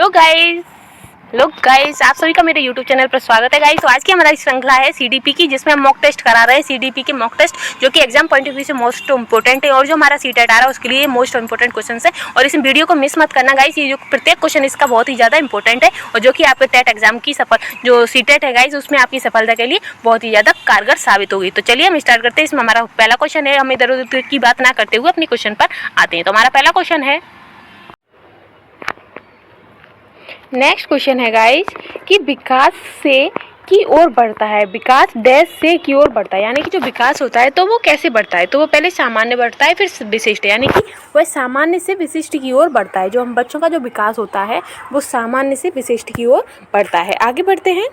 Hello guys, आप सभी का मेरे YouTube चैनल पर स्वागत है गाइस। तो आज की हमारी श्रृंखला है सीडीपी की, जिसमें हम मॉक टेस्ट करा रहे हैं। सीडीपी के मॉक टेस्ट जो कि एग्जाम पॉइंट ऑफ व्यू से मोस्ट इंपोर्टेंट है, और जो हमारा सीटेट आ रहा है उसके लिए मोस्ट इंपोर्टेंट क्वेश्चन है। और इस वीडियो को मिस मत करना गाइस, ये जो प्रत्येक क्वेश्चन इसका बहुत ही ज़्यादा इंपॉर्टेंट है, और जो कि आपके टेट एग्जाम की जो सीटेट है गाइस, उसमें आपकी सफलता के लिए बहुत ही ज़्यादा कारगर साबित होगी। तो चलिए हम स्टार्ट करते हैं। इसमें हमारा पहला क्वेश्चन है, हम इधर उधर की बात ना करते हुए अपने क्वेश्चन पर आते हैं। तो हमारा पहला क्वेश्चन है, नेक्स्ट क्वेश्चन है गाइस कि विकास से की ओर बढ़ता है, विकास डैश से की ओर बढ़ता है। यानी कि जो विकास होता है तो वो कैसे बढ़ता है, तो वो पहले सामान्य बढ़ता है फिर विशिष्ट, यानी कि वह सामान्य से विशिष्ट की ओर बढ़ता है। जो हम बच्चों का जो विकास होता है वो सामान्य से विशिष्ट की ओर बढ़ता है। आगे बढ़ते हैं।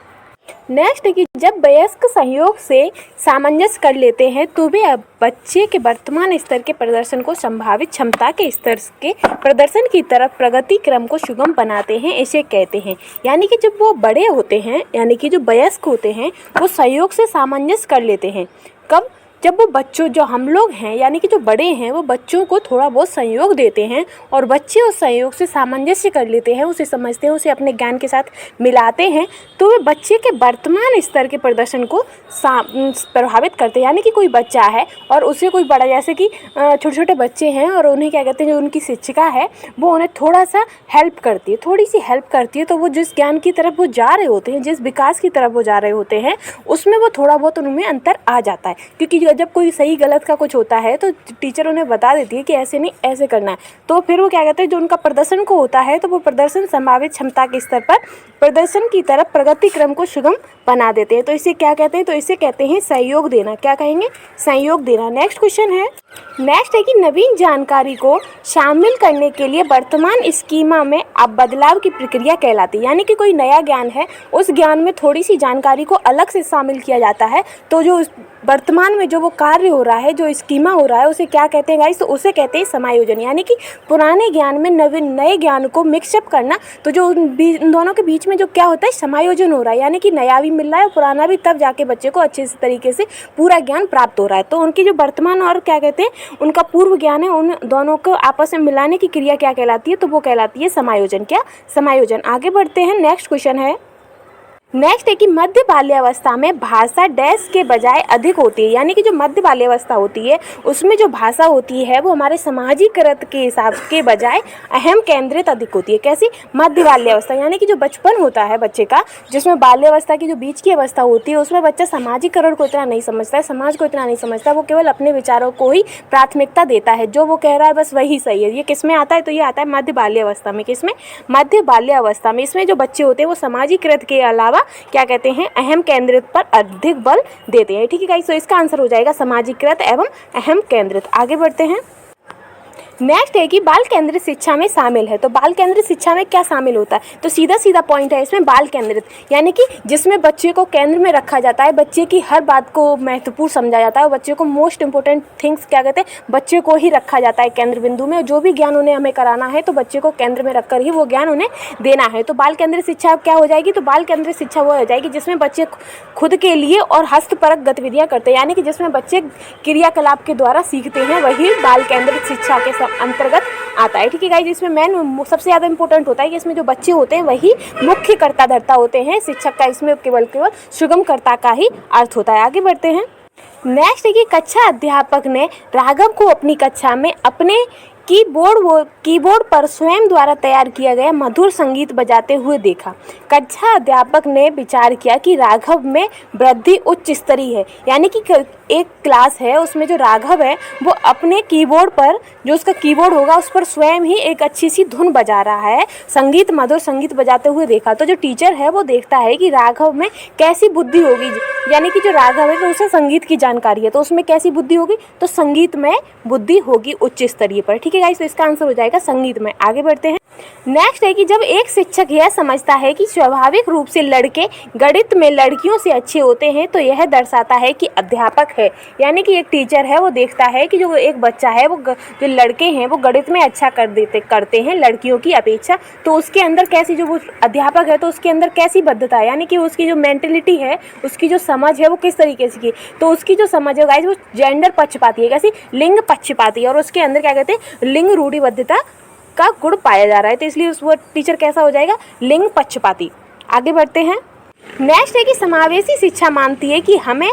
नेक्स्ट है कि जब वयस्क सहयोग से सामंजस्य कर लेते हैं तो वे अब बच्चे के वर्तमान स्तर के प्रदर्शन को संभावित क्षमता के स्तर के प्रदर्शन की तरफ प्रगति क्रम को सुगम बनाते हैं, इसे कहते हैं। यानी कि जब वो बड़े होते हैं, यानी कि जो वयस्क होते हैं, वो सहयोग से सामंजस्य कर लेते हैं। कब? जब वो बच्चों, जो हम लोग हैं यानी कि जो बड़े हैं, वो बच्चों को थोड़ा बहुत सहयोग देते हैं और बच्चे उस सहयोग से सामंजस्य कर लेते हैं, उसे समझते हैं, उसे अपने ज्ञान के साथ मिलाते हैं, तो वे बच्चे के वर्तमान स्तर के प्रदर्शन को प्रभावित करते हैं। यानी कि कोई बच्चा है और उसे कोई बड़ा, जैसे कि छोटे छोटे बच्चे हैं और उन्हें क्या कहते हैं, जो उनकी शिक्षिका है वो उन्हें थोड़ा सा हेल्प करती है, थोड़ी सी हेल्प करती है, तो वो जिस ज्ञान की तरफ वो जा रहे होते हैं, जिस विकास की तरफ वो जा रहे होते हैं, उसमें वो थोड़ा बहुत उनमें अंतर आ जाता है। क्योंकि जब कोई सही गलत का कुछ होता है तो टीचर उन्हें बता देती है कि ऐसे नहीं ऐसे करना है, तो फिर वो क्या कहते हैं, जो उनका प्रदर्शन को होता है तो वो प्रदर्शन संभावित क्षमता के स्तर पर प्रदर्शन की तरफ प्रगति क्रम को सुगम बना देते हैं। तो इसे क्या कहते हैं, तो इसे कहते हैं सहयोग देना। क्या कहेंगे? सहयोग देना। नेक्स्ट क्वेश्चन है, नेक्स्ट है कि नवीन जानकारी को शामिल करने के लिए वर्तमान स्कीमा में अब बदलाव की प्रक्रिया कहलाती है। यानी कि कोई नया ज्ञान है, उस ज्ञान में थोड़ी सी जानकारी को अलग से शामिल किया जाता है, तो जो वर्तमान में जो वो कार्य हो रहा है, जो स्कीमा हो रहा है, उसे क्या कहते हैं गाइस, तो उसे कहते हैं समायोजन। यानी कि पुराने ज्ञान में नए ज्ञान को मिक्सअप करना, तो जो उन दोनों के बीच में जो क्या होता है, समायोजन हो रहा है। यानी कि नया भी मिल रहा है और पुराना भी, तब जाके बच्चे को अच्छे तरीके से पूरा ज्ञान प्राप्त हो रहा है। तो उनकी जो वर्तमान और क्या कहते हैं, उनका पूर्व ज्ञान है, उन दोनों को आपस में मिलाने की क्रिया क्या कहलाती है, तो वो कहलाती है समायोजन। क्या? समायोजन। आगे बढ़ते हैं। नेक्स्ट क्वेश्चन है, नेक्स्ट है कि मध्य बाल्यावस्था में भाषा डैश के बजाय अधिक होती है। यानी कि जो मध्य बाल्यावस्था होती है उसमें जो भाषा होती है वो हमारे सामाजिकरण के हिसाब के बजाय अहम केंद्रित अधिक होती है। कैसी? मध्य बाल्यावस्था, यानी कि जो बचपन होता है बच्चे का, जिसमें बाल्यावस्था की जो बीच की अवस्था होती है, उसमें बच्चा सामाजिकरण को इतना नहीं समझता है, समाज को इतना नहीं समझता, वो केवल अपने विचारों को ही प्राथमिकता देता है, जो वो कह रहा है बस वही सही है। ये किस में आता है, तो ये आता है मध्य बाल्यावस्था में। किसमें? मध्य बाल्यावस्था में। इसमें जो बच्चे होते हैं वो सामाजिकरण के अलावा क्या कहते हैं, अहम केंद्रित पर अधिक बल देते हैं। ठीक है गाइस, तो इसका आंसर हो जाएगा समाजीकृत एवं अहम केंद्रित। आगे बढ़ते हैं। नेक्स्ट है कि बाल केंद्रित शिक्षा में शामिल है। तो बाल केंद्रित शिक्षा में क्या शामिल होता है, तो सीधा सीधा पॉइंट है इसमें, बाल केंद्रित, यानी कि जिसमें बच्चे को केंद्र में रखा जाता है, बच्चे की हर बात को महत्वपूर्ण समझा जाता है, और बच्चे को मोस्ट इंपोर्टेंट थिंग्स क्या कहते हैं, बच्चे को ही रखा जाता है केंद्र बिंदु में। जो भी ज्ञान उन्हें हमें कराना है तो बच्चे को केंद्र में रखकर ही वो ज्ञान उन्हें देना है। तो बाल केंद्रित शिक्षा क्या हो जाएगी, तो बाल केंद्रित शिक्षा वो हो जाएगी जिसमें बच्चे खुद के लिए और हस्तपरक गतिविधियाँ करते हैं, यानी कि जिसमें बच्चे क्रियाकलाप के द्वारा सीखते हैं, वही बाल केंद्रित शिक्षा के अंतर्गत आता है। ठीक है गाइस, इसमें मेन सबसे ज़्यादा इंपॉर्टेंट होता है कि इसमें जो बच्चे होते हैं वही मुख्य कर्ता धर्ता होते हैं। शिक्षक का इसमें केवल सुगम कर्ता का ही अर्थ होता है। आगे बढ़ते हैं। नेक्स्ट है कि कक्षा अध्यापक ने राघव को अपनी कक्षा में अपने कीबोर्ड पर स्वयं द्वारा तैयार किया गया मधुर संगीत बजाते हुए देखा। कक्षा अध्यापक ने विचार किया कि राघव में वृद्धि उच्च स्तरीय है। यानी कि एक क्लास है, उसमें जो राघव है वो अपने कीबोर्ड पर, जो उसका कीबोर्ड होगा उस पर स्वयं ही एक अच्छी सी धुन बजा रहा है, संगीत, मधुर संगीत बजाते हुए देखा। तो जो टीचर है वो देखता है कि राघव में कैसी बुद्धि होगी, यानी कि जो राघव है तो उसे संगीत की जानकारी है, तो उसमें कैसी बुद्धि होगी, तो संगीत में बुद्धि होगी उच्च स्तरीय पर। ठीक है गाइस, तो इसका आंसर हो जाएगा संगीत में। आगे बढ़ते हैं। नेक्स्ट है कि जब एक शिक्षक यह समझता है कि स्वाभाविक रूप से लड़के गणित में लड़कियों से अच्छे होते हैं तो यह दर्शाता है कि अध्यापक है। यानी कि एक टीचर है वो देखता है कि जो एक बच्चा है, वो जो लड़के हैं वो गणित में अच्छा करते हैं लड़कियों की अपेक्षा, तो उसके अंदर कैसी, जो वो अध्यापक है तो उसके अंदर कैसी बद्धता है, यानी कि उसकी जो मेंटेलिटी है, उसकी जो समझ है वो किस तरीके से की, तो उसकी जो समझ है गाइस वो जेंडर पक्षपाती है, कैसी, लिंग पक्षपाती है, और उसके अंदर क्या कहते हैं, लिंग रूढ़िबद्धता का गुण पाया जा रहा है, तो इसलिए उस वो टीचर कैसा हो जाएगा, लिंग पक्षपाती। आगे बढ़ते हैं। नेक्स्ट है कि समावेशी शिक्षा मानती है कि हमें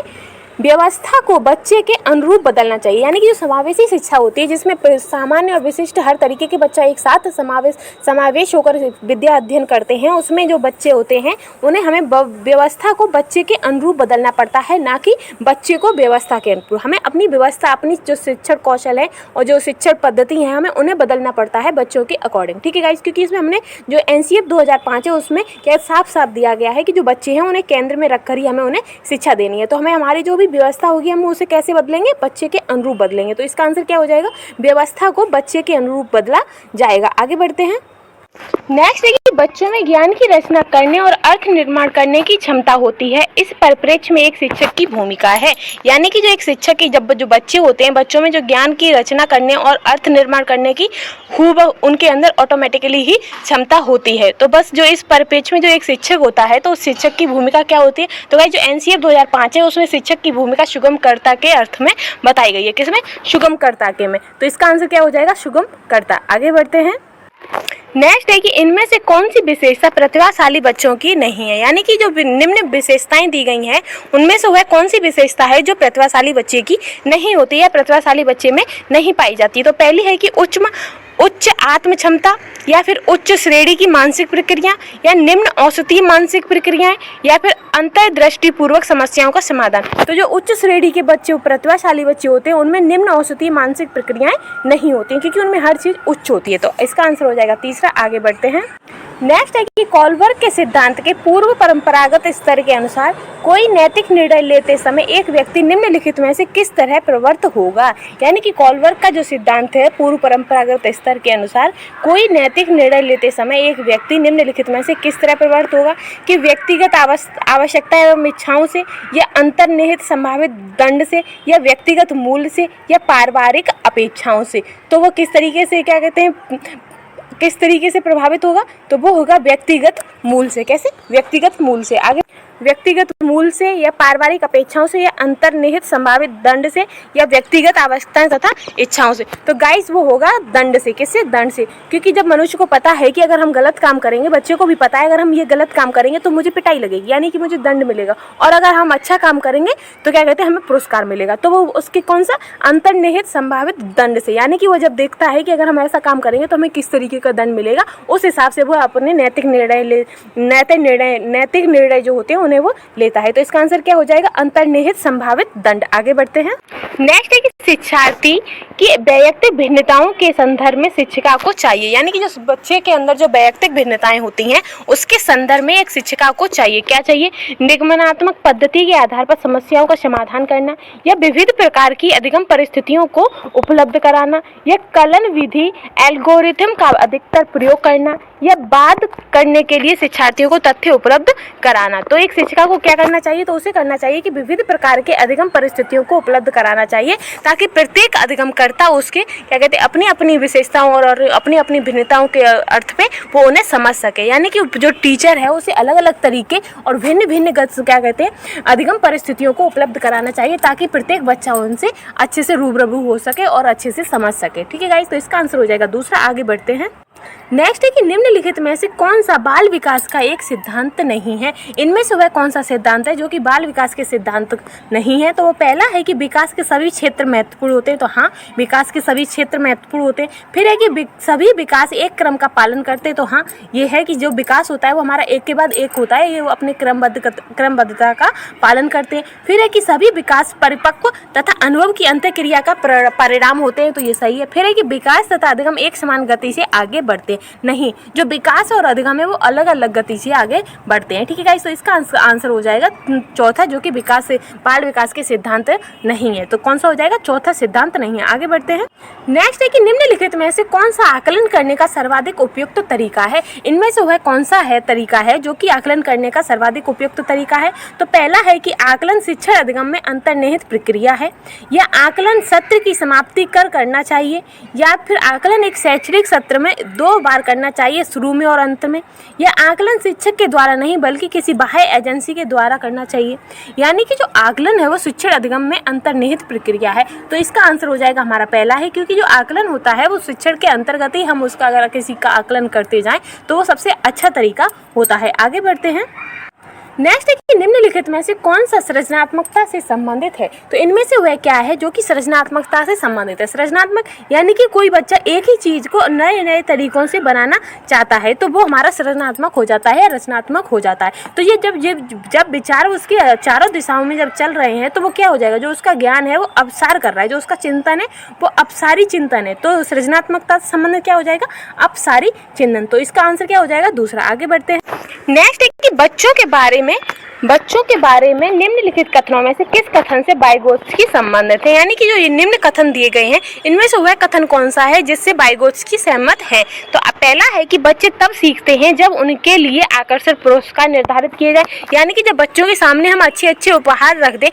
व्यवस्था को बच्चे के अनुरूप बदलना चाहिए। यानी कि जो समावेशी शिक्षा होती है जिसमें सामान्य और विशिष्ट हर तरीके के बच्चा एक साथ समावेश होकर विद्या अध्ययन करते हैं, उसमें जो बच्चे होते हैं उन्हें हमें व्यवस्था को बच्चे के अनुरूप बदलना पड़ता है, ना कि बच्चे को व्यवस्था के अनुरूप। हमें अपनी व्यवस्था, अपनी जो शिक्षण कौशल है और जो शिक्षण पद्धति है, हमें उन्हें बदलना पड़ता है बच्चों के अकॉर्डिंग। ठीक है गाइस, क्योंकि इसमें हमने जो NCF 2005 है उसमें क्या साफ साफ दिया गया है कि जो बच्चे हैं उन्हें केंद्र में रखकर ही हमें उन्हें शिक्षा देनी है। तो हमें हमारी जो भी व्यवस्था होगी हम उसे कैसे बदलेंगे, बच्चे के अनुरूप बदलेंगे। तो इसका आंसर क्या हो जाएगा, व्यवस्था को बच्चे के अनुरूप बदला जाएगा। आगे बढ़ते हैं। नेक्स्ट है कि बच्चों में ज्ञान की रचना करने और अर्थ निर्माण करने की क्षमता होती है। इस परिप्रेक्ष्य में एक शिक्षक की भूमिका है। यानी कि जो एक शिक्षक की जब जो बच्चे होते हैं, बच्चों में जो ज्ञान की रचना करने और अर्थ निर्माण करने की खूब उनके अंदर ऑटोमेटिकली ही क्षमता होती है। तो बस जो इस परिप्रेक्ष्य में जो एक शिक्षक होता है तो उस शिक्षक की भूमिका क्या होती है, तो भाई जो NCF 2005 है उसमें शिक्षक की भूमिका सुगमकर्ता के अर्थ में बताई गई है। किसमें, सुगमकर्ता के में। तो इसका आंसर क्या हो जाएगा, सुगमकर्ता। आगे बढ़ते हैं। नेक्स्ट है कि इनमें से कौन सी विशेषता प्रतिभाशाली बच्चों की नहीं है। यानी कि जो निम्न विशेषताएं दी गई हैं उनमें से वह कौन सी विशेषता है जो प्रतिभाशाली बच्चे की नहीं होती है, प्रतिभाशाली बच्चे में नहीं पाई जाती। तो पहली है कि उच्च आत्म क्षमता, या फिर उच्च श्रेणी की मानसिक प्रक्रिया, या निम्न औसतीय मानसिक प्रक्रियाएं, या फिर अंतर्दृष्टि पूर्वक समस्याओं का समाधान। तो जो उच्च श्रेणी के बच्चे, प्रतिभाशाली बच्चे होते हैं उनमें निम्न औसतीय मानसिक प्रक्रियाएं नहीं होती हैं, क्योंकि उनमें हर चीज उच्च होती है। तो इसका आंसर हो जाएगा तीसरा। आगे बढ़ते हैं। नेक्स्ट है कि कॉलबर्ग के सिद्धांत के पूर्व परंपरागत स्तर के अनुसार कोई नैतिक निर्णय लेते समय एक व्यक्ति निम्नलिखित में से किस तरह प्रवृत्त होगा। यानी कि कॉलबर्ग का जो सिद्धांत है पूर्व परंपरागत स्तर के अनुसार कोई नैतिक निर्णय लेते समय एक व्यक्ति निम्नलिखित में से किस तरह प्रवृत्त होगा, कि व्यक्तिगत आवश्यकता एवं इच्छाओं से, या अंतर्निहित संभावित दंड से, या व्यक्तिगत मूल्य से, या पारिवारिक अपेक्षाओं से। तो वो किस तरीके से क्या कहते हैं, किस तरीके से प्रभावित होगा, तो वो होगा व्यक्तिगत मूल से। कैसे, व्यक्तिगत मूल से। आगे, व्यक्तिगत मूल से, या पारिवारिक अपेक्षाओं से, या अंतर्निहित संभावित दंड से, या व्यक्तिगत आवश्यकताएं तथा इच्छाओं से। तो गाइस वो होगा दंड से। किससे, दंड से। क्योंकि जब मनुष्य को पता है कि अगर हम गलत काम करेंगे, बच्चे को भी पता है अगर हम ये गलत काम करेंगे तो मुझे पिटाई लगेगी, यानी कि मुझे दंड मिलेगा, और अगर हम अच्छा काम करेंगे तो क्या कहते हैं, हमें पुरस्कार मिलेगा। तो वो उसके कौन सा, अंतर्निहित संभावित दंड से। यानी कि वो जब देखता है कि अगर हम ऐसा काम करेंगे तो हमें किस तरीके का दंड मिलेगा, उस हिसाब से वो अपने नैतिक निर्णय जो होते हैं उन्हें वो लेता है। तो इसका आंसर क्या हो जाएगा, अंतर्निहित संभावित दंड। आगे बढ़ते हैं। नेक्स्ट है कि शिक्षार्थी की वैयक्तिक भिन्नताओं के संदर्भ में शिक्षिका को चाहिए। यानी कि जो बच्चे के अंदर जो वैयक्तिक भिन्नताएं होती हैं उसके संदर्भ में एक शिक्षिका को चाहिए। क्या चाहिए, निगमनात्मक पद्धति के आधार पर समस्याओं का समाधान करना, या विविध प्रकार की अधिगम परिस्थितियों को उपलब्ध कराना, या कलन विधि एल्गोरिथम का अधिकतर प्रयोग करना, या बात करने के लिए शिक्षार्थियों को तथ्य उपलब्ध कराना। तो एक शिक्षिका को क्या करना चाहिए, तो उसे करना चाहिए कि विविध प्रकार के अधिगम परिस्थितियों को उपलब्ध कराना चाहिए, ताकि प्रत्येक अधिगमकर्ता उसके क्या कहते हैं अपनी अपनी विशेषताओं और अपनी अपनी भिन्नताओं के अर्थ पे वो उन्हें समझ सके। यानी कि जो टीचर है उसे अलग अलग तरीके और भिन्न भिन्न क्या कहते हैं अधिगम परिस्थितियों को उपलब्ध कराना चाहिए, ताकि प्रत्येक बच्चा उनसे अच्छे से रूबरू हो सके और अच्छे से समझ सके। ठीक है गाइस, तो इसका आंसर हो जाएगा दूसरा। आगे बढ़ते हैं। नेक्स्ट है कि निम्नलिखित में से कौन सा बाल विकास का एक सिद्धांत नहीं है। इनमें से वह कौन सा सिद्धांत है जो कि बाल विकास के सिद्धांत नहीं है। तो वो पहला है कि विकास के सभी क्षेत्र महत्वपूर्ण होते हैं। तो हाँ, विकास के सभी क्षेत्र महत्वपूर्ण होते हैं। फिर है कि सभी विकास एक क्रम का पालन करते हैं। तो हाँ, ये है कि जो विकास होता है वो हमारा एक के बाद एक होता है, ये अपने क्रमबद्धता का पालन करते हैं। फिर है कि सभी विकास परिपक्व तथा अनुभव की अंतःक्रिया का परिणाम होते हैं। तो ये सही है। फिर है कि विकास तथा अधिगम एक समान गति से आगे बढ़ते नहीं, जो विकास और अधिगम है वो अलग अलग गति से आगे बढ़ते हैं। ठीक है गाइस, तो इसका आंसर हो जाएगा चौथा, जो कि बाल विकास के सिद्धांत नहीं है। तो कौन सा हो जाएगा, चौथा सिद्धांत नहीं है। आगे बढ़ते हैं। नेक्स्ट है कि निम्नलिखित में से कौन सा आकलन करने का सर्वाधिक उपयुक्त तरीका है। इनमें से वह कौन सा है तरीका है जो कि आकलन करने का सर्वाधिक उपयुक्त तरीका है। तो पहला है कि आकलन शिक्षण अधिगम में अंतर्निहित प्रक्रिया है, या आकलन सत्र की समाप्ति कर करना चाहिए, या फिर आकलन एक शैक्षणिक सत्र में 2 बार करना चाहिए, शुरू में और अंत में। यह आकलन शिक्षक के द्वारा नहीं बल्कि किसी बाह्य एजेंसी के द्वारा करना चाहिए। यानी कि जो आकलन है वो शिक्षण अधिगम में अंतर्निहित प्रक्रिया है। तो इसका आंसर हो जाएगा हमारा पहला है, क्योंकि जो आकलन होता है वो शिक्षण के अंतर्गत ही हम उसका अगर किसी का आकलन करते जाएं तो वो सबसे अच्छा तरीका होता है। आगे बढ़ते हैं। नेक्स्ट है कि निम्नलिखित में से कौन सा सृजनात्मकता से संबंधित है। तो इनमें से वह क्या है जो कि सृजनात्मकता से संबंधित है। सृजनात्मक यानी कि कोई बच्चा एक ही चीज़ को नए नए तरीकों से बनाना चाहता है तो वो हमारा सृजनात्मक हो जाता है, रचनात्मक हो जाता है। तो ये जब विचार उसके चारों दिशाओं में जब चल रहे हैं तो वो क्या हो जाएगा, जो उसका ज्ञान है वो अपसार कर रहा है, जो उसका चिंतन है वो अपसारी चिंतन है। तो सृजनात्मकता से संबंधित क्या हो जाएगा, अपसारी चिंतन। तो इसका आंसर क्या हो जाएगा, दूसरा। आगे बढ़ते हैं। नेक्स्ट है कि बच्चों के बारे में निम्नलिखित कथनों में से किस कथन से वाइगोत्स्की संबंधित है। यानी कि जो ये निम्न कथन दिए गए हैं इनमें से वह कथन कौन सा है जिससे वाइगोत्स्की सहमत है। तो पहला है कि बच्चे तब सीखते हैं जब उनके लिए आकर्षक पुरस्कार निर्धारित किए जाए। यानी कि जब बच्चों के सामने हम अच्छे अच्छे उपहार रख दें,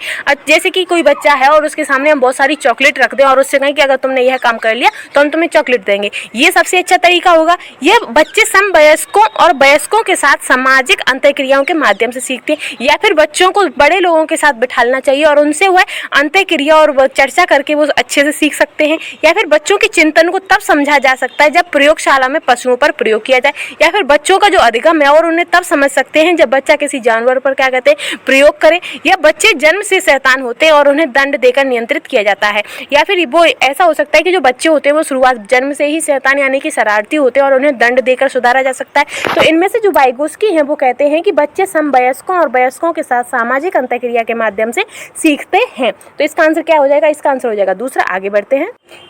जैसे कि कोई बच्चा है और उसके सामने हम बहुत सारी चॉकलेट रख दें और उससे कहें कि अगर तुमने यह काम कर लिया तो हम तुम्हें चॉकलेट देंगे, ये सबसे अच्छा तरीका होगा। यह बच्चे समवयस्कों और वयस्कों के साथ सामाजिक अंतःक्रियाओं के माध्यम से सीखते हैं। या फिर बच्चों को बड़े लोगों के साथ बिठाना चाहिए और उनसे वह अंतःक्रिया और चर्चा करके वो अच्छे से सीख सकते हैं। या फिर बच्चों के चिंतन को तब समझा जा सकता है जब प्रयोगशाला में पशुओं पर प्रयोग किया जाए। या फिर बच्चों का जो अधिगम है और उन्हें तब समझ सकते हैं जब बच्चा किसी जानवर पर क्या कहते हैं, प्रयोग करे। या बच्चे जन्म से शैतान होते हैं और उन्हें दंड देकर नियंत्रित किया जाता है। या फिर वो ऐसा हो सकता है कि जो बच्चे होते हैं वो शुरुआत जन्म से ही शैतान यानी कि शरारती होते हैं और उन्हें दंड देकर सुधारा जा सकता है। तो इनमें से जो वाइगोत्स्की हैं वो कहते हैं कि बच्चे समवयस्कों और वयस्कों के साथ सामाजिक अंतःक्रिया के माध्यम से सीखते हैं। तो इसका आंसर क्या हो जाएगा, इसका आंसर हो जाएगा दूसरा। आगे बढ़ते हैं।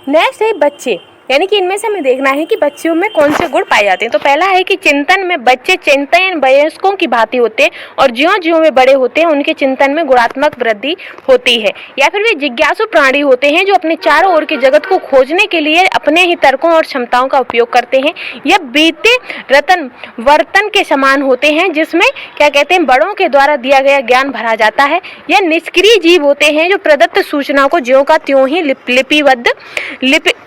नेक्स्ट है बच्चे, यानी कि इनमें से हमें देखना है कि बच्चों में कौन से गुण पाए जाते हैं। तो पहला है कि चिंतन में बच्चे चिंतन वयस्कों की भांति होते हैं और ज्यों-ज्यों वे बड़े होते हैं उनके चिंतन में गुणात्मक वृद्धि होती है। या फिर वे जिज्ञासु प्राणी होते हैं जो अपने चारों ओर के जगत को खोजने के लिए अपने ही तर्कों और क्षमताओं का उपयोग करते हैं। यह बीते रतन वर्तन के समान होते हैं जिसमें क्या कहते हैं, बड़ों के द्वारा दिया गया ज्ञान भरा जाता है। यह निष्क्रिय जीव होते हैं जो प्रदत्त सूचनाओं को ज्यों का त्यों ही लिपिबद्ध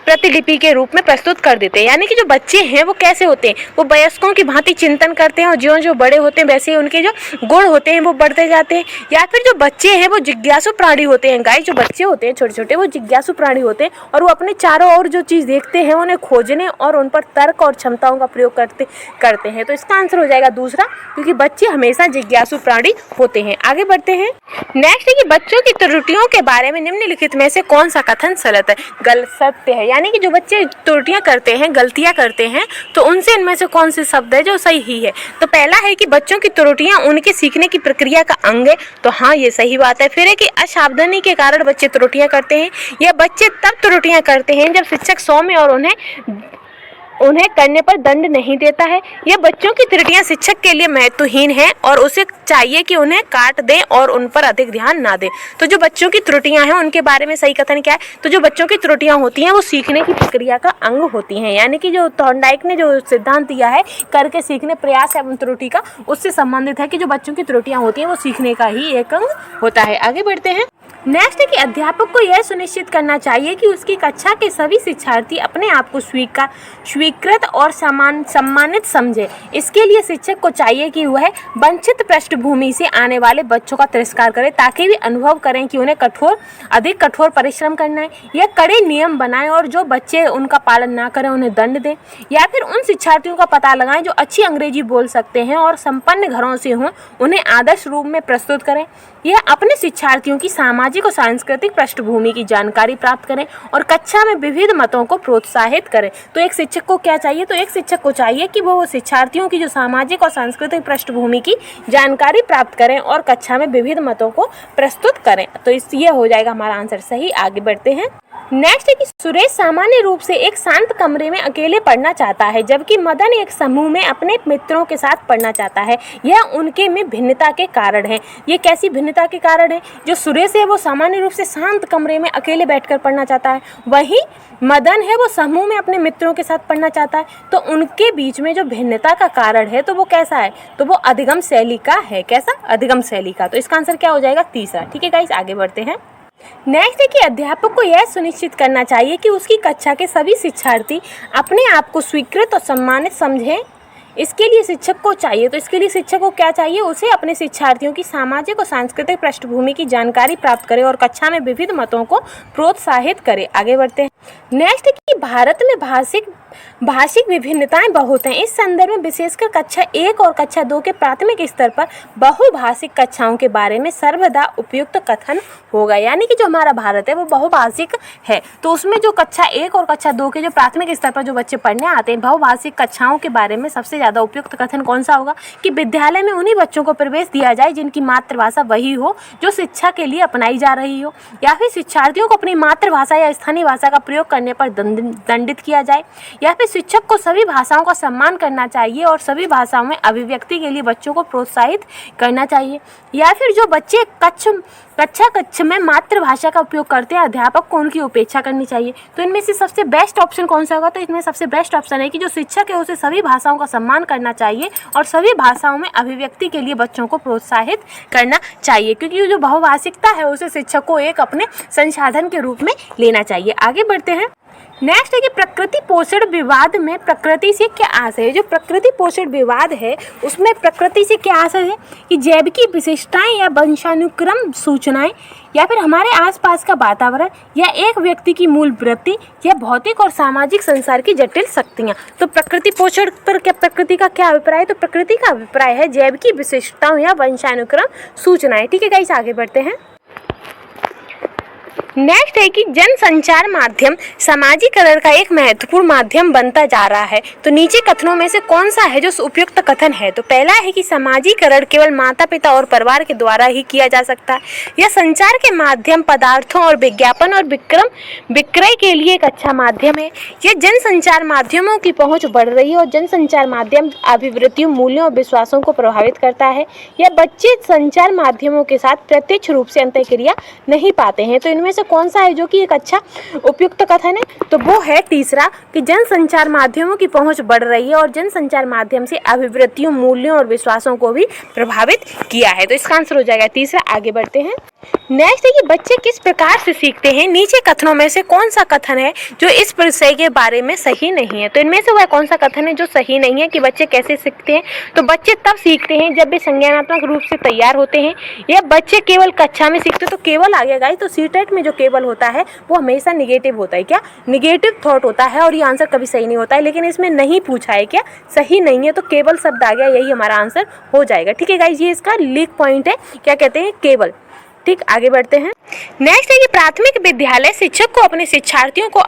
प्रतिलिपि के रूप में प्रस्तुत कर देते हैं। यानी कि जो बच्चे हैं वो कैसे होते हैं, वो वयस्कों की भांति चिंतन करते हैं और ज्यों-ज्यों बड़े होते हैं वैसे ही उनके जो गुण होते हैं वो बढ़ते जाते हैं। या फिर जो बच्चे हैं वो जिज्ञासु प्राणी होते हैं। गाइस, जो बच्चे होते हैं छोटे छोटे वो जिज्ञासु प्राणी होते हैं और वो अपने चारों ओर जो चीज़ देखते हैं उन्हें खोजने और उन पर तर्क और क्षमताओं का प्रयोग करते हैं। तो इसका आंसर हो जाएगा दूसरा, क्योंकि बच्चे हमेशा जिज्ञासु प्राणी होते हैं। आगे बढ़ते हैं। नेक्स्ट है कि बच्चों की त्रुटियों के बारे में निम्नलिखित में से कौन सा कथन सत्य है। यानी कि जो बच्चे त्रुटियां करते हैं, गलतियां करते हैं, तो उनसे इनमें से कौन से शब्द है जो सही है। तो पहला है कि बच्चों की त्रुटियां उनके सीखने की प्रक्रिया का अंग है। तो हाँ, ये सही बात है। फिर है कि असावधानी के कारण बच्चे त्रुटियां करते हैं। या बच्चे तब त्रुटियां करते हैं जब शिक्षक सौम्य और उन्हें करने पर दंड नहीं देता है। यह बच्चों की त्रुटियां शिक्षक के लिए महत्वहीन है और उसे चाहिए कि उन्हें काट दें और उन पर अधिक ध्यान ना दें। तो जो बच्चों की त्रुटियां हैं उनके बारे में सही कथन क्या है, तो जो बच्चों की त्रुटियां होती हैं वो सीखने की प्रक्रिया का अंग होती हैं। यानी कि जो थॉर्नडाइक ने जो सिद्धांत दिया है करके सीखने प्रयास एवं त्रुटि का, उससे संबंधित है कि जो बच्चों की त्रुटियां होती हैं वो सीखने का ही एक अंग होता है। आगे बढ़ते हैं। नेक्स्ट है कि अध्यापक को यह सुनिश्चित करना चाहिए कि उसकी कक्षा के सभी शिक्षार्थी अपने आप को स्वीकृत और सम्मानित समझे। इसके लिए शिक्षक को चाहिए कि वह वंचित पृष्ठभूमि से आने वाले बच्चों का तिरस्कार करे ताकि वे अनुभव करें कि उन्हें अधिक कठोर परिश्रम करना है। यह कड़े नियम बनाएं और जो बच्चे उनका पालन ना करें उन्हें दंड दें। या फिर उन शिक्षार्थियों का पता लगाएं जो अच्छी अंग्रेजी बोल सकते हैं और संपन्न घरों से हों, उन्हें आदर्श रूप में प्रस्तुत करें। यह अपने शिक्षार्थियों की सामाजिक और सांस्कृतिक पृष्ठभूमि की जानकारी प्राप्त करें और कक्षा में विविध मतों को प्रोत्साहित करें। तो एक शिक्षक को क्या चाहिए, तो एक शिक्षक को चाहिए कि वो शिक्षार्थियों की जो सामाजिक और सांस्कृतिक पृष्ठभूमि की जानकारी प्राप्त करें और कक्षा में विविध मतों को प्रस्तुत करें। तो ये हो जाएगा हमारा आंसर सही। आगे बढ़ते हैं। नेक्स्ट है कि सुरेश सामान्य रूप से एक शांत कमरे में अकेले पढ़ना चाहता है, जबकि मदन एक समूह में अपने मित्रों के साथ पढ़ना चाहता है। यह उनके में भिन्नता के कारण है। ये कैसी भिन्नता के कारण है? जो सुरेश है वो सामान्य रूप से शांत कमरे में अकेले बैठकर पढ़ना चाहता है, वहीं मदन है वो समूह में अपने मित्रों के साथ पढ़ना चाहता है। तो उनके बीच में जो भिन्नता का कारण है तो वो कैसा है, तो वो अधिगम शैली का है। कैसा? अधिगम शैली का। तो इसका आंसर क्या हो जाएगा? तीसरा। ठीक है गाइस, आगे बढ़ते हैं। नेक्स्ट है कि अध्यापक को यह सुनिश्चित करना चाहिए कि उसकी कक्षा के सभी शिक्षार्थी अपने आप को स्वीकृत और सम्मानित समझें। इसके लिए शिक्षक को चाहिए, तो इसके लिए शिक्षक को क्या चाहिए, उसे अपने शिक्षार्थियों की सामाजिक और सांस्कृतिक पृष्ठभूमि की जानकारी प्राप्त करे और कक्षा में विविध मतों को प्रोत्साहित करे। आगे बढ़ते हैं। नेक्स्ट है कि भारत में भाषिक विभिन्नताएं बहुत हैं। इस संदर्भ में विशेषकर कक्षा 1 और कक्षा 2 के प्राथमिक स्तर पर बहुभाषिक कक्षाओं के बारे में सर्वदा उपयुक्त कथन होगा। यानी कि जो हमारा भारत है वो बहुभाषिक है, तो उसमें जो कक्षा 1 और कक्षा 2 के जो प्राथमिक स्तर पर जो बच्चे पढ़ने आते हैं, बहुभाषिक कक्षाओं के बारे में सबसे ज़्यादा उपयुक्त कथन कौन सा होगा कि विद्यालय में उन्हीं बच्चों को प्रवेश दिया जाए जिनकी मातृभाषा वही हो जो शिक्षा के लिए अपनाई जा रही हो, या फिर शिक्षार्थियों को अपनी मातृभाषा या स्थानीय भाषा का प्रयोग करने पर दंडित किया जाए, या फिर शिक्षक को सभी भाषाओं का सम्मान करना चाहिए और सभी भाषाओं में अभिव्यक्ति के लिए बच्चों को प्रोत्साहित करना चाहिए, या फिर जो बच्चे कक्षा में मातृभाषा का उपयोग करते हैं अध्यापक को उनकी उपेक्षा करनी चाहिए। तो इनमें से सबसे बेस्ट ऑप्शन कौन सा होगा, तो इसमें सबसे बेस्ट ऑप्शन है कि जो शिक्षक है उसे सभी भाषाओं का सम्मान करना चाहिए और सभी भाषाओं में अभिव्यक्ति के लिए बच्चों को प्रोत्साहित करना चाहिए, क्योंकि जो बहुभाषिकता है उसे शिक्षक को एक अपने संसाधन के रूप में लेना चाहिए। आगे बढ़ते हैं। नेक्स्ट है कि प्रकृति पोषण विवाद में प्रकृति से क्या आशय है। जो प्रकृति पोषण विवाद है उसमें प्रकृति से क्या आशय है कि जैविक विशेषताएं या वंशानुक्रम सूचनाएं या फिर हमारे आसपास का वातावरण या एक व्यक्ति की मूल वृत्ति या भौतिक और सामाजिक संसार की जटिल शक्तियां। तो प्रकृति पोषण पर क्या प्रकृति का क्या अभिप्राय है, तो प्रकृति का अभिप्राय है जैविक विशेषताओं या वंशानुक्रम सूचनाएं। ठीक है गाइस, आगे बढ़ते हैं। नेक्स्ट है कि जनसंचार माध्यम सामाजिकरण का एक महत्वपूर्ण माध्यम बनता जा रहा है। तो नीचे कथनों में से कौन सा है जो उपयुक्त कथन है, तो पहला है कि सामाजिकरण केवल माता पिता और परिवार के द्वारा ही किया जा सकता है। यह संचार के माध्यम पदार्थों और विज्ञापन और विक्रय के लिए एक अच्छा माध्यम है। यह जनसंचार माध्यमों की पहुंच बढ़ रही है और जनसंचार माध्यम अभिवृत्तियों, मूल्यों और विश्वासों को प्रभावित करता है। यह बच्चे संचार माध्यमों के साथ प्रत्यक्ष रूप से अंतःक्रिया नहीं पाते हैं। तो इनमें से कौन सा है जो कि एक अच्छा उपयुक्त कथन है, तो वो है तीसरा कि जनसंचार माध्यमों की पहुंच बढ़ रही है और जनसंचार माध्यम से अभिवृत्तियों, मूल्यों और विश्वासों को भी प्रभावित किया है। तो इसका आंसर हो जाएगा तीसरा। आगे बढ़ते हैं। नेक्स्ट है कि बच्चे किस प्रकार से सीखते हैं। नीचे कथनों में से कौन सा कथन है जो इस विषय के बारे में सही नहीं है, तो इनमें से वह कौन सा कथन है जो सही नहीं है कि बच्चे कैसे सीखते हैं। तो बच्चे तब सीखते हैं जब वे संज्ञानात्मक रूप से तैयार होते हैं, या बच्चे केवल कक्षा में सीखते हैं। तो केवल आ गया गाइस, तो सीटेट में जो केवल होता है वो हमेशा निगेटिव होता है। क्या निगेटिव थॉट होता है और ये आंसर कभी सही नहीं होता है, लेकिन इसमें नहीं पूछा है क्या सही नहीं है, तो केवल शब्द आ गया, यही हमारा आंसर हो जाएगा। ठीक है गाइस, ये इसका लीक पॉइंट है, क्या कहते हैं, केवल। ठीक, आगे बढ़ते हैं। नेक्स्ट है कि प्राथमिक विद्यालय शिक्षक को अपने शिक्षार्थियों को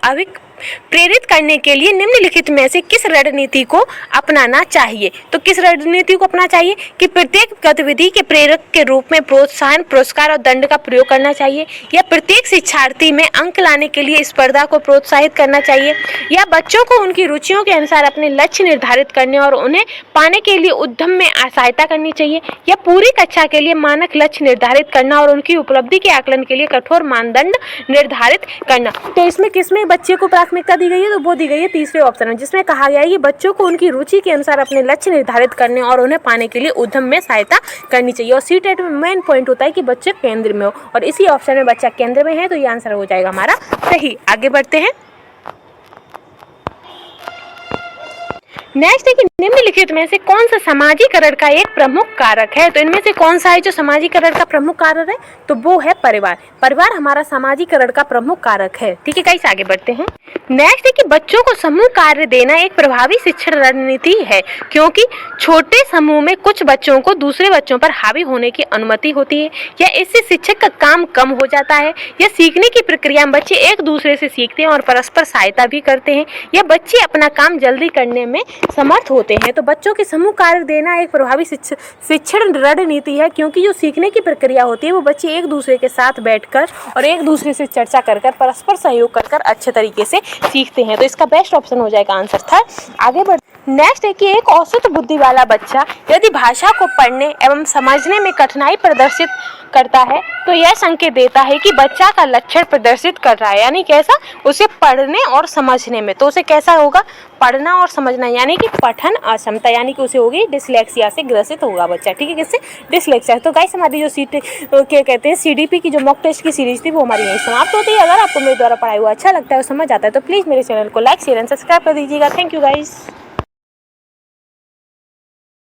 प्रेरित करने के लिए निम्नलिखित में से किस रणनीति को अपनाना चाहिए। तो किस रणनीति को अपनाना चाहिए कि प्रत्येक गतिविधि के प्रेरक के रूप में प्रोत्साहन, पुरस्कार और दंड का प्रयोग करना चाहिए, या प्रत्येक शिक्षार्थी में अंक लाने के लिए स्पर्धा को प्रोत्साहित करना चाहिए, या बच्चों को उनकी रुचियों के अनुसार अपने लक्ष्य निर्धारित करने और उन्हें पाने के लिए उद्यम में सहायता करनी चाहिए, या पूरी कक्षा के लिए मानक लक्ष्य निर्धारित करना और उनकी उपलब्धि के आकलन के लिए कठोर मानदंड निर्धारित करना। तो इसमें किसमें बच्चे को प्राथमिकता दी गई है, तो वो दी गई है तीसरे ऑप्शन में, जिसमें कहा गया है कि बच्चों को उनकी रुचि के अनुसार अपने लक्ष्य निर्धारित करने और उन्हें पाने के लिए उद्यम में सहायता करनी चाहिए। और सीटेट में मेन पॉइंट होता है कि बच्चे केंद्र में हो, और इसी ऑप्शन में बच्चा केंद्र में है, तो ये आंसर हो जाएगा हमारा सही। आगे बढ़ते हैं। नेक्स्ट है कि निम्नलिखित में से कौन सा समाजीकरण का एक प्रमुख कारक है। तो इनमें से कौन सा है जो समाजीकरण का प्रमुख कारक है, तो वो है परिवार। परिवार हमारा समाजीकरण का प्रमुख कारक है। ठीक है गाइस, आगे बढ़ते हैं। नेक्स्ट है कि बच्चों को समूह कार्य देना एक प्रभावी शिक्षण रणनीति है, क्योंकि छोटे समूह में कुछ बच्चों को दूसरे बच्चों पर हावी होने की अनुमति होती है, या इससे शिक्षक का काम कम हो जाता है, या सीखने की प्रक्रिया में बच्चे एक दूसरे से सीखते हैं और परस्पर सहायता भी करते हैं, या बच्चे अपना काम जल्दी करने में समर्थ होते हैं। तो बच्चों के समूह कार्य देना एक प्रभावी शिक्षण रणनीति है, क्योंकि जो सीखने की प्रक्रिया होती है वो बच्चे एक दूसरे के साथ बैठकर और एक दूसरे से चर्चा कर परस्पर सहयोग कर अच्छे तरीके से सीखते हैं। तो इसका बेस्ट ऑप्शन हो जाएगा आंसर था। आगे बढ़ नेक्स्ट है कि एक औसत बुद्धि वाला बच्चा यदि भाषा को पढ़ने एवं समझने में कठिनाई प्रदर्शित करता है तो यह संकेत देता है कि बच्चा का लक्षण प्रदर्शित कर रहा है, यानी कैसा, उसे पढ़ने और समझने में, तो उसे कैसा होगा, पढ़ना और समझना, यानी कि पठन अक्षमता, यानी कि उसे होगी डिसलेक्सिया से ग्रसित होगा बच्चा, ठीक है, किससे, डिसलेक्सिया। तो गाइस हमारी जो क्या कहते हैं CDP की जो मॉक टेस्ट की सीरीज थी वो हमारी यहीं समाप्त होती है। अगर आपको मेरे द्वारा पढ़ाई हुआ अच्छा लगता है और समझ आता है तो प्लीज़ मेरे चैनल को लाइक शेयर एंड सब्सक्राइब कर दीजिएगा। Thank you guys.